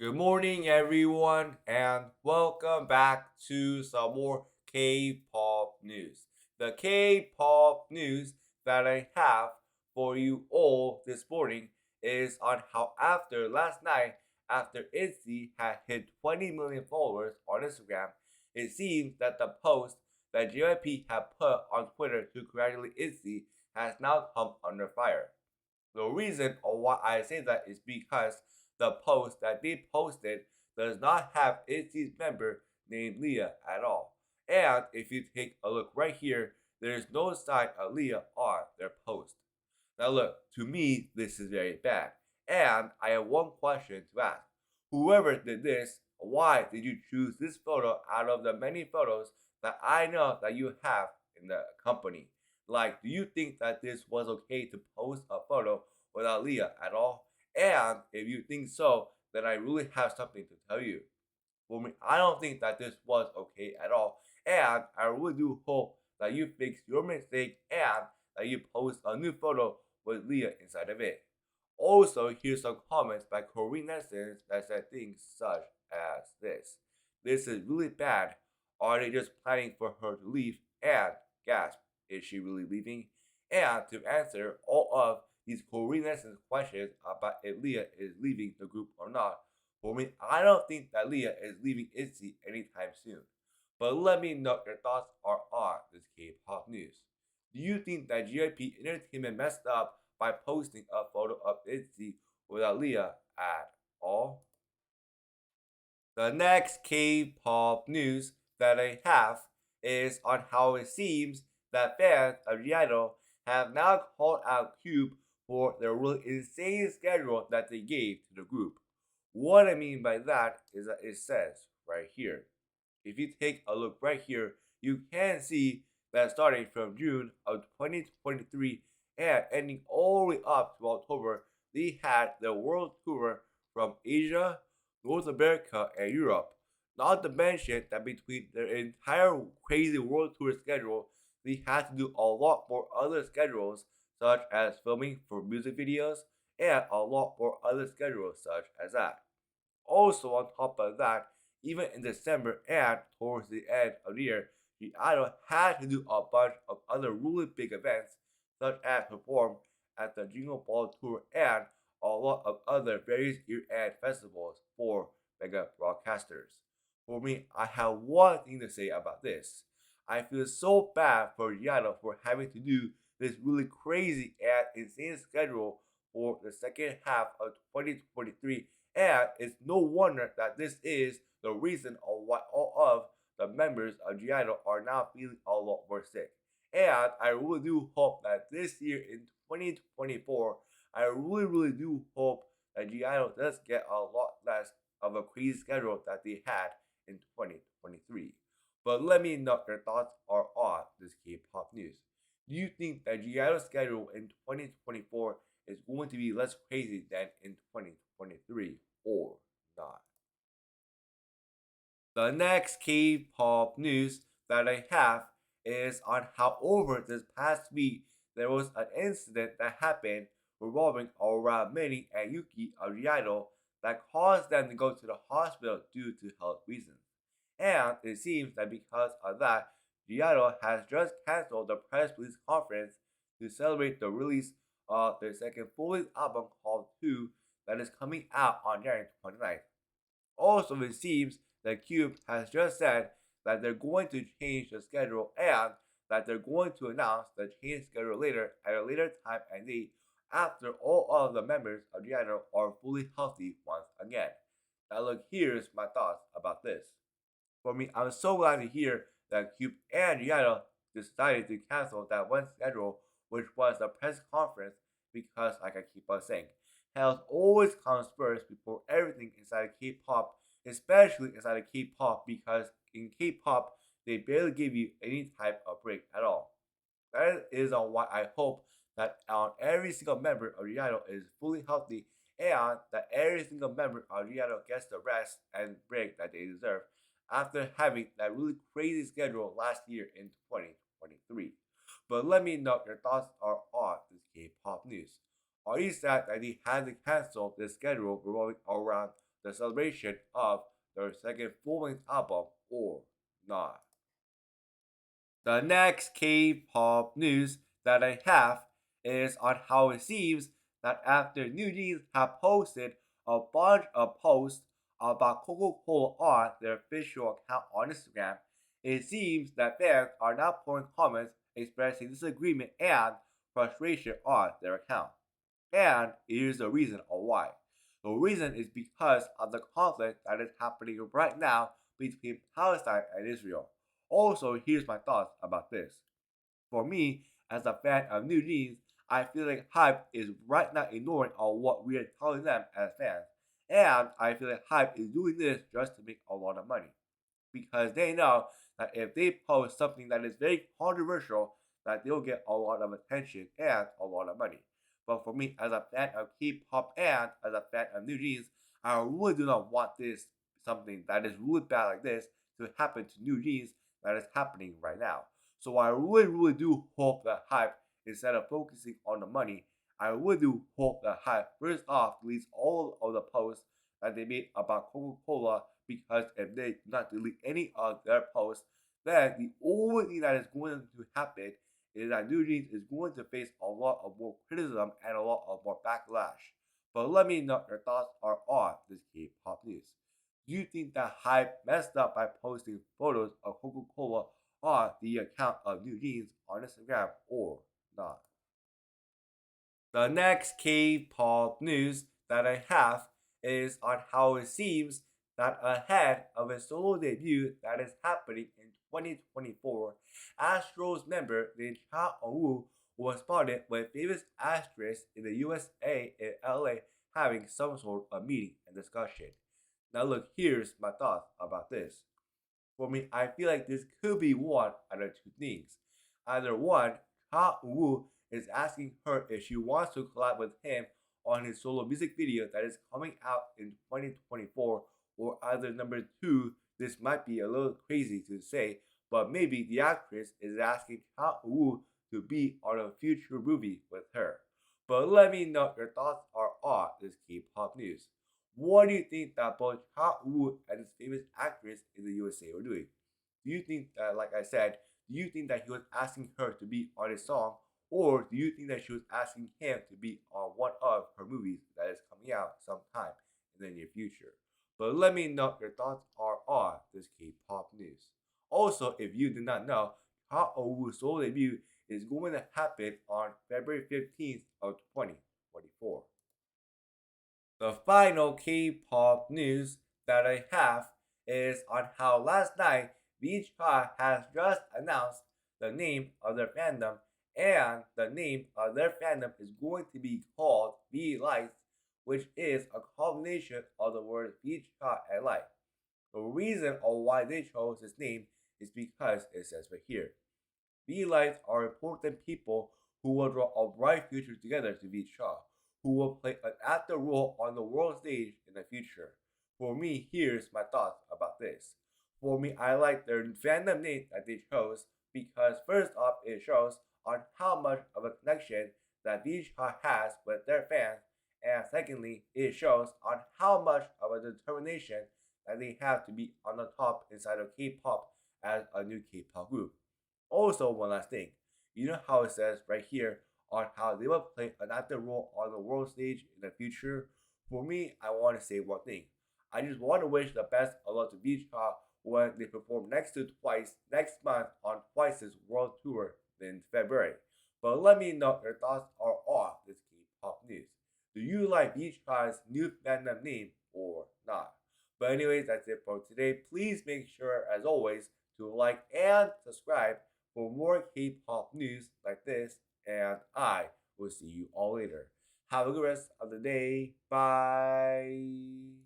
Good morning, everyone, and welcome back to some more K-pop news. The K-pop news that I have for you all this morning is on how after last night, after Itzy had hit 20 million followers on Instagram, it seems that the post that Jype had put on Twitter to congratulate Itzy has now come under fire. The reason of why I say that is because the post that they posted does not have Itzy's member named Leah at all. And if you take a look right here, there is no sign of Leah on their post. Now look, to me, this is very bad. And I have one question to ask. Whoever did this, why did you choose this photo out of the many photos that I know that you have in the company? Like, do you think that this was okay to post a photo without Leah at all? And if you think so, then I really have something to tell you. For me, I don't think that this was okay at all. And I really do hope that you fix your mistake and that you post a new photo with Leah inside of it. Also, here's some comments by Korean netizens that said things such as this. This is really bad. Are they just planning for her to leave? And gasp, is she really leaving? And to answer all of these Korean netizens' questions about if Leah is leaving the group or not, for me, I don't think that Leah is leaving Itzy anytime soon. But let me know your thoughts are on this K-pop news. Do you think that Jype Entertainment messed up by posting a photo of Itzy without Leah at all? The next K-pop news that I have is on how it seems that fans of Idol have now called out Cube for the really insane schedule that they gave to the group. What I mean by that is that it says right here. If you take a look right here, you can see that starting from June of 2023 and ending all the way up to October, they had the world tour from Asia, North America, and Europe. Not to mention that between their entire crazy world tour schedule, they had to do a lot more other schedules, such as filming for music videos, and a lot more other schedules such as that. Also, on top of that, even in December and towards the end of the year, the idol had to do a bunch of other really big events, such as perform at the Jingle Ball Tour and a lot of other various year-end festivals for mega broadcasters. For me, I have one thing to say about this. I feel so bad for Yano for having to do this really crazy and insane schedule for the second half of 2023, and it's no wonder that this is the reason of why all of the members of Giano are now feeling a lot more sick. And I really do hope that this year in 2024, I really do hope that Giano does get a lot less of a crazy schedule that they had in 2023. But let me know your thoughts are on this K-pop news. Do you think that Giano's schedule in 2024 is going to be less crazy than in 2023 or not? The next K-pop news that I have is on how over this past week there was an incident that happened revolving around Minnie and Yuki of the idol that caused them to go to the hospital due to health reasons. And it seems that because of that, the idol has just cancelled the press release conference to celebrate the release of their second full-length album called 2 that is coming out on January 29th. Also, it seems that Cube has just said that they're going to change the schedule and that they're going to announce the change schedule later at a later time and date after all of the members of the idol are fully healthy once again. Now look, here's my thoughts about this. For me, I'm so glad to hear that Cube and Giano decided to cancel that one schedule, which was the press conference, because, like I keep on saying, health always comes first before everything inside of K-pop, especially inside of K-pop, because in K-pop, they barely give you any type of break at all. That is on why I hope that every single member of the idol is fully healthy and that every single member of the idol gets the rest and break that they deserve after having that really crazy schedule last year in 2023. But let me know your thoughts are on this K-pop news. Are you sad that they had to cancel the schedule revolving around the celebration of their second full-length album or not. The next K-pop news that I have is on how it seems that after New Jeans have posted a bunch of posts about Coca-Cola on their official account on Instagram, it seems that fans are now pouring comments expressing disagreement and frustration on their account. And here's the reason or why. The reason is because of the conflict that is happening right now between Palestine and Israel. Also, here's my thoughts about this. For me, as a fan of New Jeans, I feel like Hype is right now ignoring on what we are telling them as fans. And I feel like Hype is doing this just to make a lot of money. Because they know that if they post something that is very controversial, that they'll get a lot of attention and a lot of money. But for me, as a fan of K-pop and as a fan of New Jeans, I really do not want this something that is really bad like this to happen to New Jeans that is happening right now. So I really do hope that Hype, instead of focusing on the money, I really do hope that Hype first off deletes all of the posts that they made about Coca-Cola, because if they do not delete any of their posts, then the only thing that is going to happen is that New Jeans is going to face a lot of more criticism and a lot of more backlash. But let me know what your thoughts are on this K-pop news. Do you think that Hype messed up by posting photos of Coca-Cola on the account of New Jeans on Instagram or not? The next K-pop news that I have is on how it seems that ahead of a solo debut that is happening in 2024, ASTRO's member named Cha Eun-woo was spotted with famous actress in the USA in LA having some sort of meeting and discussion. Now look, here's my thoughts about this. For me, I feel like this could be one out of two things. Either one, Cha Eun-woo is asking her if she wants to collab with him on his solo music video that is coming out in 2024, or either number two, this might be a little crazy to say, but maybe the actress is asking Cha Eun-woo to be on a future movie with her. But let me know your thoughts are on this K-pop news. What do you think that both Cha Eun-woo and this famous actress in the USA were doing? Do you think that, like I said, do you think that he was asking her to be on his song, or do you think that she was asking him to be on one of her movies that is coming out sometime in the near future? But let me know your thoughts are on this K-pop news. Also, if you did not know, Cha Eun-woo's solo debut is going to happen on February 15th of 2024. The final K-pop news that I have is on how last night VCHA has just announced the name of their fandom, and the name of their fandom is going to be called VLIGHT, which is a combination of the words VCHA and light. The reason of why they chose this name is because it says right here, VLIGHT are important people who will draw a bright future together to VCHA, who will play an active role on the world stage in the future. For me, here's my thoughts about this. For me, I like their fandom name that they chose because first off, it shows on how much of a connection that VCHA has with their fans, and secondly, it shows on how much of a determination that they have to be on the top inside of K-pop as a new K-pop group. Also, one last thing. You know how it says right here on how they will play an active role on the world stage in the future? For me, I want to say one thing. I just want to wish the best of luck to VCHA when they perform next to Twice next month on Twice's world tour in February. But let me know your thoughts are on this K-pop news. Do you like VCHA's new fandom name or not? But anyways, that's it for today. Please make sure, as always, to like and subscribe for more K-pop news like this, and I will see you all later. Have a good rest of the day. Bye.